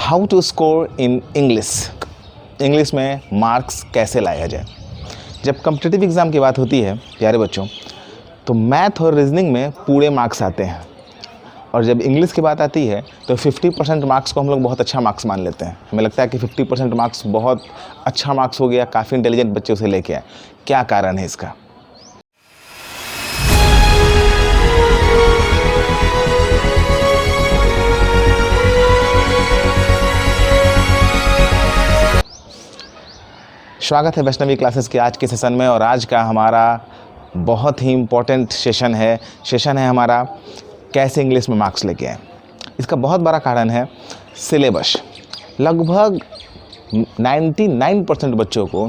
How to score in English में marks कैसे लाया जाए। जब कॉम्पिटिटिव एग्ज़ाम की बात होती है प्यारे बच्चों, तो मैथ और रीजनिंग में पूरे मार्क्स आते हैं, और जब इंग्लिश की बात आती है तो 50% मार्क्स को हम लोग बहुत अच्छा मार्क्स मान लेते हैं। हमें लगता है कि 50% मार्क्स बहुत अच्छा मार्क्स हो गया, काफ़ी इंटेलिजेंट बच्चे उसे लेके आए। क्या कारण है इसका? स्वागत है वैष्णवी क्लासेस के आज के सेशन में। और आज का हमारा बहुत ही इम्पोर्टेंट सेशन है हमारा कैसे इंग्लिश में मार्क्स लेके आए। इसका बहुत बड़ा कारण है सिलेबस। लगभग 99% बच्चों को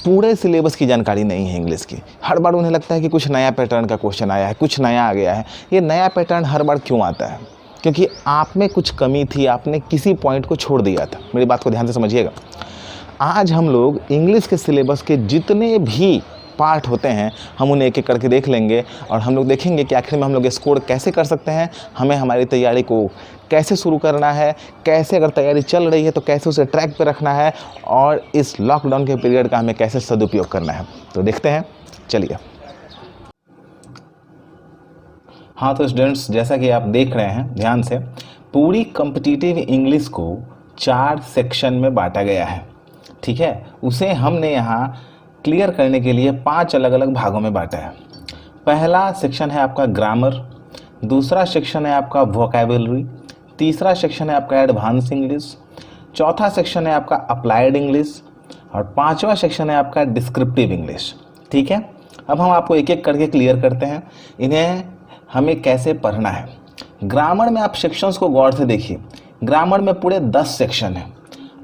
पूरे सिलेबस की जानकारी नहीं है इंग्लिश की। हर बार उन्हें लगता है कि कुछ नया पैटर्न का क्वेश्चन आया है, कुछ नया आ गया है। ये नया पैटर्न हर बार क्यों आता है? क्योंकि आप में कुछ कमी थी, आपने किसी पॉइंट को छोड़ दिया था। मेरी बात को ध्यान से समझिएगा। आज हम लोग इंग्लिश के सिलेबस के जितने भी पार्ट होते हैं हम उन्हें एक एक करके देख लेंगे, और हम लोग देखेंगे कि आखिर में हम लोग स्कोर कैसे कर सकते हैं, हमें हमारी तैयारी को कैसे शुरू करना है, कैसे अगर तैयारी चल रही है तो कैसे उसे ट्रैक पे रखना है, और इस लॉकडाउन के पीरियड का हमें कैसे सदुपयोग करना है। तो देखते हैं, चलिए। हाँ तो स्टूडेंट्स, जैसा कि आप देख रहे हैं ध्यान से, पूरी कॉम्पिटिटिव इंग्लिश को 4 सेक्शन में बांटा गया है। ठीक है, उसे हमने यहाँ क्लियर करने के लिए 5 अलग अलग भागों में बांटा है। पहला सेक्शन है आपका ग्रामर, दूसरा सेक्शन है आपका वोकैबुलरी, तीसरा सेक्शन है आपका एडवांस इंग्लिश, चौथा सेक्शन है आपका अप्लाइड इंग्लिश, और 5वां सेक्शन है आपका डिस्क्रिप्टिव इंग्लिश। ठीक है, अब हम आपको एक एक करके क्लियर करते हैं इन्हें हमें कैसे पढ़ना है। ग्रामर में आप सेक्शंस को गौर से देखिए। ग्रामर में पूरे 10 सेक्शन हैं।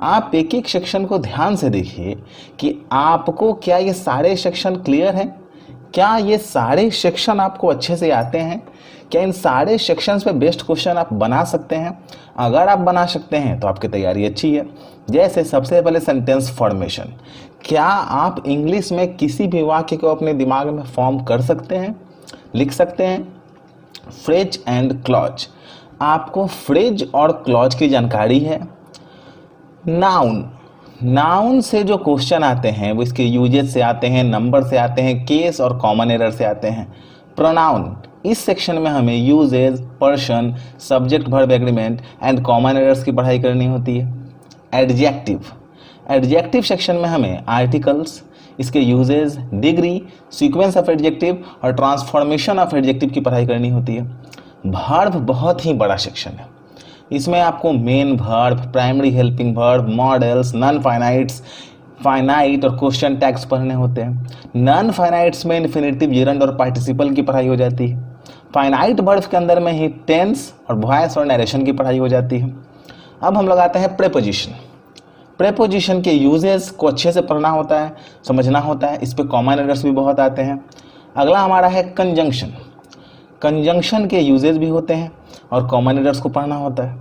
आप एक एक सेक्शन को ध्यान से देखिए कि आपको क्या ये सारे सेक्शन क्लियर हैं, क्या ये सारे सेक्शन आपको अच्छे से आते हैं, क्या इन सारे सेक्शंस पे बेस्ट क्वेश्चन आप बना सकते हैं। अगर आप बना सकते हैं तो आपकी तैयारी अच्छी है। जैसे सबसे पहले सेंटेंस फॉर्मेशन, क्या आप इंग्लिश में किसी भी वाक्य को अपने दिमाग में फॉर्म कर सकते हैं, लिख सकते हैं। फ्रेज एंड क्लॉज, आपको फ्रेज और क्लॉज की जानकारी है। नाउन से जो क्वेश्चन आते हैं वो इसके यूजेस से आते हैं, नंबर से आते हैं, केस और कॉमन एरर से आते हैं। प्रोनाउन, इस सेक्शन में हमें uses, person, subject verb agreement and common errors की पढ़ाई करनी होती है। एडजेक्टिव सेक्शन में हमें आर्टिकल्स, इसके uses, degree, sequence of adjective और ट्रांसफॉर्मेशन ऑफ एडजेक्टिव की पढ़ाई करनी होती है। वर्ब बहुत ही बड़ा सेक्शन है। इसमें आपको main verb, primary helping verb, models, non finites, finite और क्वेश्चन टैग्स पढ़ने होते हैं। नॉन फाइनाइट्स में इन्फिनेटिव, जेरंड और पार्टिसिपल की पढ़ाई हो जाती है। फाइनाइट वर्ब के अंदर में ही टेंस और वॉइस और नरेशन की पढ़ाई हो जाती है। अब हम लोग आते हैं प्रेपोजिशन। प्रेपोजिशन के यूजेस को अच्छे से पढ़ना होता है, समझना होता है। इस पर कॉमन एरर्स भी बहुत आते हैं। अगला हमारा है कंजंक्शन। कंजंक्शन के यूजेस भी होते हैं और कॉमन एरर्स को पढ़ना होता है।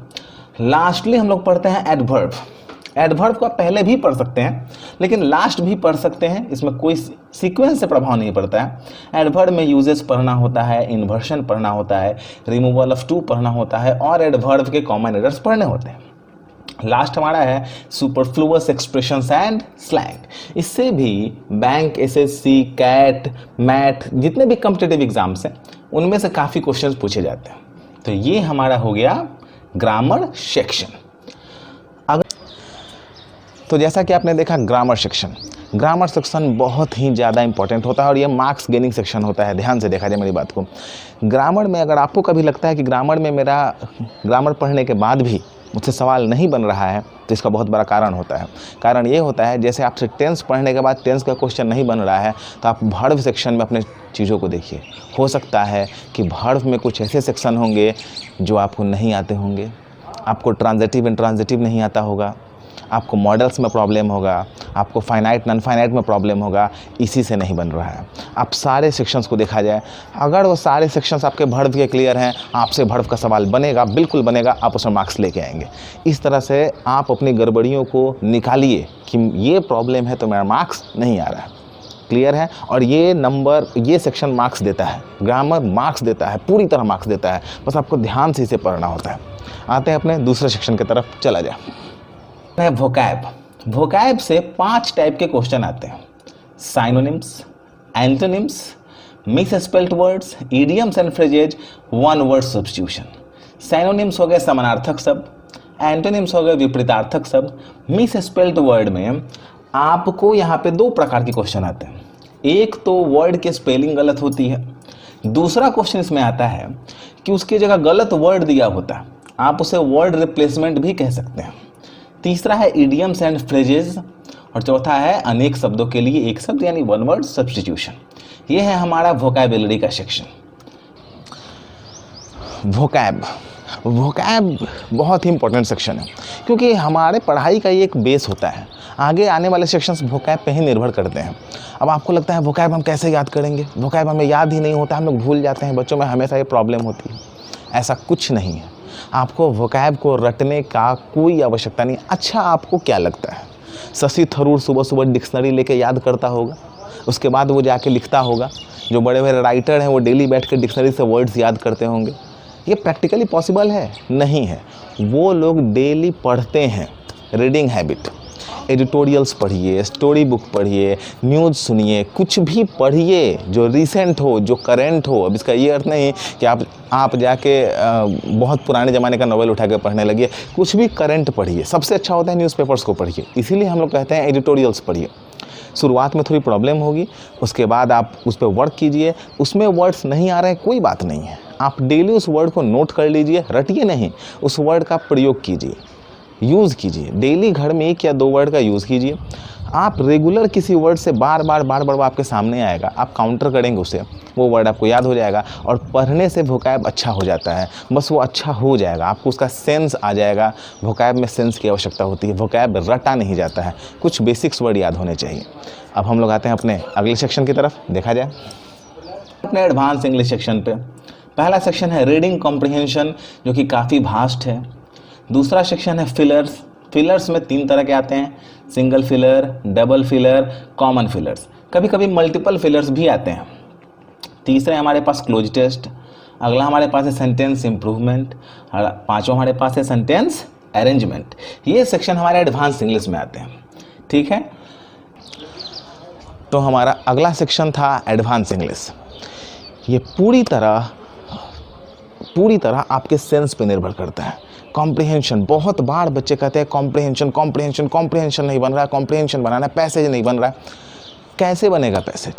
लास्टली हम लोग पढ़ते हैं एडवर्ब। एडवर्ब को आप पहले भी पढ़ सकते हैं लेकिन लास्ट भी पढ़ सकते हैं, इसमें कोई सीक्वेंस से प्रभाव नहीं पड़ता है। एडवर्ब में यूजेस पढ़ना होता है, इन्वर्शन पढ़ना होता है, रिमूवल ऑफ टू पढ़ना होता है, और एडवर्ब के कॉमन एरर्स पढ़ने होते हैं। लास्ट हमारा है सुपरफ्लुअस एक्सप्रेशंस एंड स्लैंग। इससे भी बैंक, एसएससी, कैट, मैथ, जितने भी कॉम्पिटिटिव एग्जाम्स हैं उनमें से काफ़ी क्वेश्चंस पूछे जाते हैं। तो ये हमारा हो गया ग्रामर सेक्शन। तो जैसा कि आपने देखा ग्रामर सेक्शन बहुत ही ज़्यादा इंपॉर्टेंट होता है, और ये मार्क्स गेनिंग सेक्शन होता है। ध्यान से देखा जाए मेरी बात को। ग्रामर में अगर आपको कभी लगता है कि ग्रामर में मेरा ग्रामर पढ़ने के बाद भी मुझसे सवाल नहीं बन रहा है, तो इसका बहुत बड़ा कारण होता है। कारण ये होता है, जैसे आपसे टेंस पढ़ने के बाद टेंस का क्वेश्चन नहीं बन रहा है, तो आप वर्ब सेक्शन में अपने चीज़ों को देखिए। हो सकता है कि वर्ब में कुछ ऐसे सेक्शन होंगे जो आपको नहीं आते होंगे। आपको ट्रांजिटिव इंट्रांजिटिव नहीं आता होगा, आपको मॉडल्स में प्रॉब्लम होगा, आपको फाइनाइट नॉन फाइनाइट में प्रॉब्लम होगा। इसी से नहीं बन रहा है। आप सारे सेक्शंस को देखा जाए, अगर वो सारे सेक्शंस आपके वर्ब के क्लियर हैं, आपसे वर्ब का सवाल बनेगा, बिल्कुल बनेगा, आप उसमें मार्क्स लेके आएंगे। इस तरह से आप अपनी गड़बड़ियों को निकालिए कि ये प्रॉब्लम है तो मेरा मार्क्स नहीं आ रहा है। क्लियर है? और ये सेक्शन मार्क्स देता है, ग्रामर मार्क्स देता है, पूरी तरह मार्क्स देता है। बस आपको ध्यान से इसे पढ़ना होता है। आते हैं अपने दूसरे सेक्शन की तरफ, चला जाए। वोकैब, वोकैब से 5 टाइप के क्वेश्चन आते हैं। Synonyms, antonyms, misspelled words, idioms and phrases, one word substitution. Synonyms हो गए समानार्थक शब्द, एंटोनिम्स हो गए विपरीतार्थक शब्द। मिसस्पेल्ड वर्ड में आपको यहाँ पे 2 प्रकार के क्वेश्चन आते हैं। एक तो वर्ड की स्पेलिंग गलत होती है, दूसरा क्वेश्चन इसमें आता है कि उसकी जगह गलत वर्ड दिया होता है, आप उसे वर्ड रिप्लेसमेंट भी कह सकते हैं। तीसरा है इडियम्स एंड फ्रेजेस, और चौथा है अनेक शब्दों के लिए एक शब्द यानी वन वर्ड सब्स्टिट्यूशन। ये है हमारा वोकैबुलरी का सेक्शन। वोकैब, वोकैब बहुत ही इंपॉर्टेंट सेक्शन है, क्योंकि हमारे पढ़ाई का ये एक बेस होता है। आगे आने वाले सेक्शंस वोकैब पे ही निर्भर करते हैं। अब आपको लगता है वोकैब हम कैसे याद करेंगे, वोकैब हमें याद ही नहीं होता, हम लोग भूल जाते हैं, बच्चों में हमेशा ये प्रॉब्लम होती है। ऐसा कुछ नहीं है, आपको वोकैब को रटने का कोई आवश्यकता नहीं। अच्छा, आपको क्या लगता है शशि थरूर सुबह सुबह डिक्शनरी लेके याद करता होगा, उसके बाद वो जाके लिखता होगा? जो बड़े बड़े राइटर हैं वो डेली बैठ के डिक्शनरी से वर्ड्स याद करते होंगे? ये प्रैक्टिकली पॉसिबल है? नहीं है। वो लोग डेली पढ़ते हैं, रीडिंग हैबिट। एडिटोरियल्स पढ़िए, स्टोरी बुक पढ़िए, न्यूज़ सुनिए, कुछ भी पढ़िए जो रिसेंट हो, जो करेंट हो। अब इसका ये अर्थ नहीं कि आप जाके बहुत पुराने ज़माने का नॉवेल उठा के पढ़ने लगिए, कुछ भी करेंट पढ़िए। सबसे अच्छा होता है न्यूज़पेपर्स को पढ़िए, इसीलिए हम लोग कहते हैं एडिटोरियल्स पढ़िए। शुरुआत में थोड़ी प्रॉब्लम होगी, उसके बाद आप उस पर वर्क कीजिए। उसमें वर्ड्स नहीं आ रहे हैं, कोई बात नहीं है, आप डेली उस वर्ड को नोट कर लीजिए, रटिए नहीं, उस वर्ड का प्रयोग कीजिए, यूज़ कीजिए। डेली घर में 1 या 2 वर्ड का यूज़ कीजिए। आप रेगुलर किसी वर्ड से बार बार वो आपके सामने आएगा, आप काउंटर करेंगे उसे, वो वर्ड आपको याद हो जाएगा और पढ़ने से वोकैब अच्छा हो जाता है। बस वो अच्छा हो जाएगा, आपको उसका सेंस आ जाएगा। वोकैब में सेंस की आवश्यकता होती है, वोकैब रटा नहीं जाता है, कुछ बेसिक्स वर्ड याद होने चाहिए। अब हम लोग आते हैं अपने अगले सेक्शन की तरफ, देखा जाए अपने एडवांस इंग्लिश सेक्शन पे। पहला सेक्शन है रीडिंग कॉम्प्रिहेंशन, जो कि काफ़ी वास्ट है। दूसरा सेक्शन है फिलर्स। फिलर्स में 3 तरह के आते हैं, single filler, double filler, common fillers, कभी कभी मल्टीपल फिलर्स भी आते हैं। तीसरे हमारे पास क्लोज टेस्ट। अगला हमारे पास है सेंटेंस इम्प्रूवमेंट, और 5वां हमारे पास है सेंटेंस अरेंजमेंट। ये सेक्शन हमारे एडवांस इंग्लिश में आते हैं, ठीक है। तो हमारा अगला सेक्शन था एडवांस इंग्लिश। ये पूरी तरह आपके सेंस पे निर्भर करता है। कॉम्प्रिहेंशन, बहुत बार बच्चे कहते हैं कॉम्प्रिहेंशन नहीं बन रहा है, कॉम्प्रिहेंशन बनाना है, पैसेज नहीं बन रहा है। कैसे बनेगा पैसेज?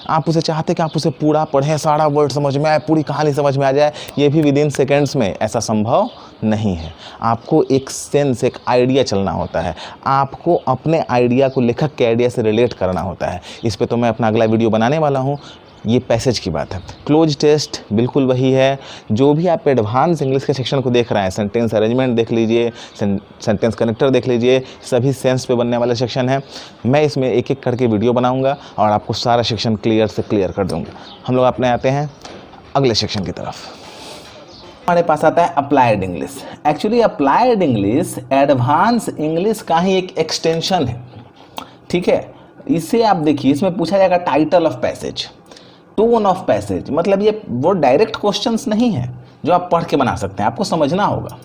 आप उसे चाहते कि आप उसे पूरा पढ़ें, सारा वर्ड समझ में आए, पूरी कहानी समझ में आ जाए, ये भी विदिन सेकेंड्स में ऐसा संभव नहीं है। आपको एक सेंस, एक आइडिया चलना होता है, आपको अपने आइडिया को लेखक के आइडिया से रिलेट करना होता है। इस पे तो मैं अपना अगला वीडियो बनाने वाला हूँ। ये पैसेज की बात है। क्लोज टेस्ट बिल्कुल वही है। जो भी आप एडवांस इंग्लिश के सेक्शन को देख रहे हैं, सेंटेंस अरेंजमेंट देख लीजिए, सेंटेंस कनेक्टर देख लीजिए, सभी सेंस पे बनने वाले सेक्शन है। मैं इसमें एक एक करके वीडियो बनाऊंगा और आपको सारा सेक्शन क्लियर से क्लियर कर दूंगा। हम लोग अपने आते हैं अगले सेक्शन की तरफ। हमारे पास आता है applied English. Actually applied English advance English का ही एक एक्सटेंशन है, ठीक है। इसे आप देखिए, इसमें पूछा जाएगा title of passage, tone of passage, मतलब ये वो डायरेक्ट क्वेश्चंस नहीं है जो आप पढ़ के बना सकते हैं, आपको समझना होगा।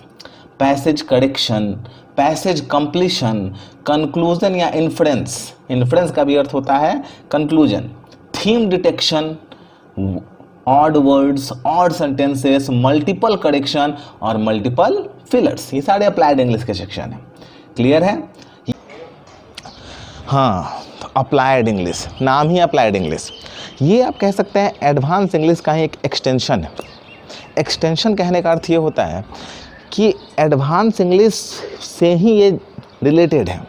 Passage correction, passage completion, conclusion या इन्फ्रेंस, इन्फ्रेंस का भी अर्थ होता है conclusion, theme detection, odd words, odd sentences, multiple correction और मल्टीपल फिलर्स, ये सारे अप्लाइड इंग्लिश के सेक्शन है। क्लियर है? हाँ, अप्लाइड इंग्लिश, नाम ही अप्लाइड इंग्लिश। ये आप कह सकते हैं एडवांस इंग्लिश का ही एक एक्सटेंशन है। एक्सटेंशन कहने का अर्थ ये होता है कि एडवांस इंग्लिश से ही ये रिलेटेड है।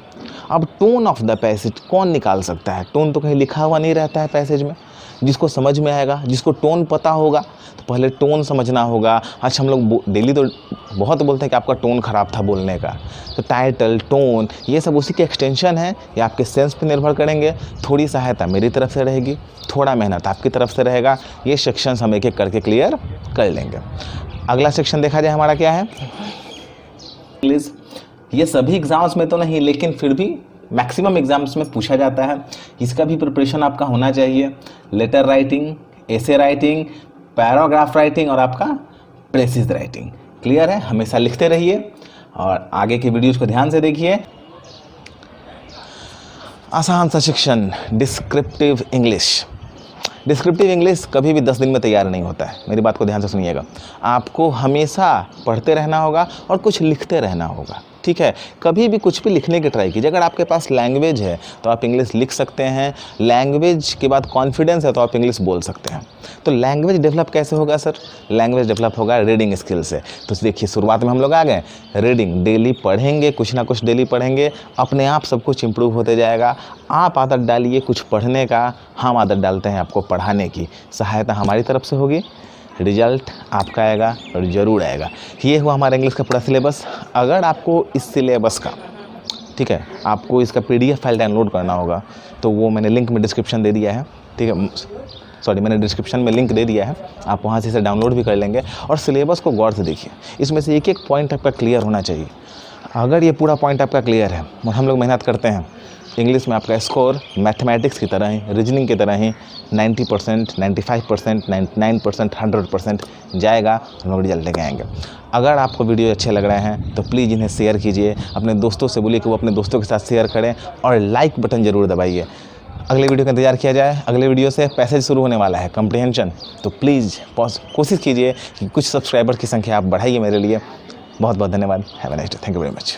अब टोन ऑफ द पैसेज कौन निकाल सकता है? टोन तो कहीं लिखा हुआ नहीं रहता है पैसेज में। जिसको समझ में आएगा, जिसको टोन पता होगा, तो पहले टोन समझना होगा। अच्छा, हम लोग डेली तो बहुत बोलते हैं कि आपका टोन ख़राब था बोलने का, तो टाइटल, टोन, ये सब उसी के एक्सटेंशन है। ये आपके सेंस पे निर्भर करेंगे। थोड़ी सहायता मेरी तरफ से रहेगी, थोड़ा मेहनत आपकी तरफ से रहेगा। ये सेक्शंस हम एक एक करके क्लियर कर लेंगे। अगला सेक्शन देखा जाए हमारा क्या है, इंग्लिश। ये सभी एग्जाम्स में तो नहीं, लेकिन फिर भी मैक्सिमम एग्जाम्स में पूछा जाता है। इसका भी प्रिपरेशन आपका होना चाहिए। Letter writing, essay writing, paragraph writing और आपका प्रेसिज राइटिंग, क्लियर है? हमेशा लिखते रहिए और आगे की वीडियोज़ को ध्यान से देखिए। आसान सा section, descriptive English. Descriptive English कभी भी 10 दिन में तैयार नहीं होता है, मेरी बात को ध्यान से सुनिएगा। आपको हमेशा पढ़ते रहना होगा और कुछ लिखते रहना होगा, ठीक है? कभी भी कुछ भी लिखने की ट्राई कीजिए। अगर आपके पास लैंग्वेज है तो आप इंग्लिश लिख सकते हैं, लैंग्वेज के बाद कॉन्फिडेंस है तो आप इंग्लिश बोल सकते हैं। तो लैंग्वेज डेवलप कैसे होगा सर? लैंग्वेज डेवलप होगा रीडिंग स्किल से। तो देखिए, शुरुआत में हम लोग आ गए, रीडिंग डेली पढ़ेंगे, कुछ ना कुछ डेली पढ़ेंगे, अपने आप सब कुछ इम्प्रूव होते जाएगा। आप आदत डालिए कुछ पढ़ने का, हम आदत डालते हैं आपको पढ़ाने की। सहायता हमारी तरफ से होगी, रिजल्ट आपका आएगा और ज़रूर आएगा। ये हुआ हमारा इंग्लिश का पूरा सिलेबस। अगर आपको इस सिलेबस का, ठीक है, आपको इसका PDF फाइल डाउनलोड करना होगा तो वो मैंने लिंक में डिस्क्रिप्शन दे दिया है, ठीक है? सॉरी, मैंने डिस्क्रिप्शन में लिंक दे दिया है, आप वहाँ से इसे डाउनलोड भी कर लेंगे। और सिलेबस को गौर से देखिए, इसमें से एक एक पॉइंट आपका क्लियर होना चाहिए। अगर ये पूरा पॉइंट आपका क्लियर है, हम लोग मेहनत करते हैं, इंग्लिश में आपका स्कोर मैथमेटिक्स की तरह ही, रीजनिंग की तरह ही 90%, 95%, 99%, 100% जाएगा, हम लोग रिजल्ट लेके आएंगे। अगर आपको वीडियो अच्छे लग रहे हैं तो प्लीज़ इन्हें शेयर कीजिए, अपने दोस्तों से बोलिए कि वो अपने दोस्तों के साथ शेयर करें और लाइक बटन ज़रूर दबाइए। अगले वीडियो का इंतजार किया जाए। अगले वीडियो से पैसेज शुरू होने वाला है, कम्प्रीहेंशन, तो प्लीज़ कोशिश कीजिए कि कुछ सब्सक्राइबर की संख्या आप बढ़ाइए मेरे लिए। बहुत बहुत धन्यवाद। Have a nice day. Thank you very much.